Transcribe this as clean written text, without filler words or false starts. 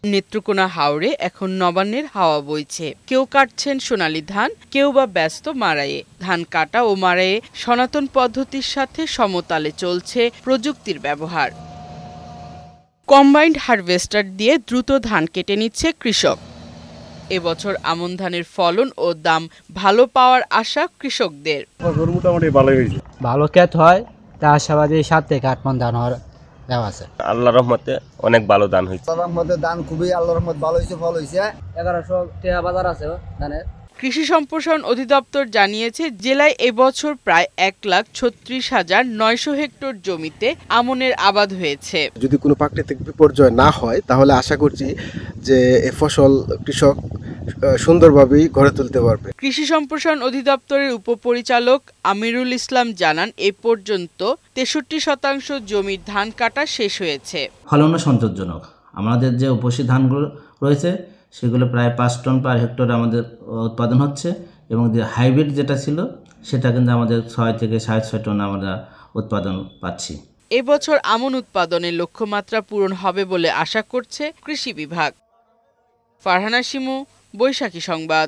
নেত্রকোনা হাওরে এখন নবান্নের হাওয়া বইছে। কেউ কাটছেন সোনালী ধান, কেউ বা ব্যস্ত মাড়াইয়ে। ধান কাটা ও মাড়াইয়ে সনাতন পদ্ধতির সাথে সমতালে চলছে প্রযুক্তির ব্যবহার। কম্বাইন্ড হারভেস্টার দিয়ে দ্রুত ধান কেটে নিচ্ছে কৃষক। এবছর আমন ধানের ফলন ও দাম ভালো পাওয়ার আশা কৃষকদের। মোটামুটি ভালো হয়েছে, ভালো ক্ষেত হয়, তা আশাবাদী 7 থেকে 8 মণ ধান হওয়ার দেওয়া আছে। আল্লাহর রহমতে অনেক ভালো ধান হয়েছে। আল্লাহর রহমতে ধান খুবই আল্লাহর রহমত ভালো হয়েছে, ফল হয়েছে। 1100 টাকা বাজার আছে ধানের। কৃষি সম্প্রসারণ অধিদপ্তর জানিয়েছে, জেলায় এবছর প্রায় 1,36,900 হেক্টর জমিতে আমনের আবাদ হয়েছে। যদি কোনো প্রাকৃতিক বিপর্যয় না হয় তাহলে আশা করছি যে এই ফসল কৃষক সুন্দরভাবেই গড়ে তুলতে পারবে। কৃষি সম্প্রসারণ অধিদপ্তরের উপপরিচালক আমিরুল ইসলাম জানান, এ পর্যন্ত 63% জমির ধান কাটা শেষ হয়েছে। ফলনও সন্তোষজনক। আমাদের যে উপসী ধানগুলো রয়েছে সেগুলো প্রায় 5 টন পার হেক্টর আমাদের উৎপাদন হচ্ছে, এবং যে হাইব্রিড যেটা ছিল সেটা কিন্তু আমাদের 6 থেকে 6.5 টন আমরা উৎপাদন পাচ্ছি। এবছর আমন উৎপাদনের লক্ষ্যমাত্রা পূরণ হবে বলে আশা করছে কৃষি বিভাগ। ফারহানা শিমু, বৈশাখী সংবাদ।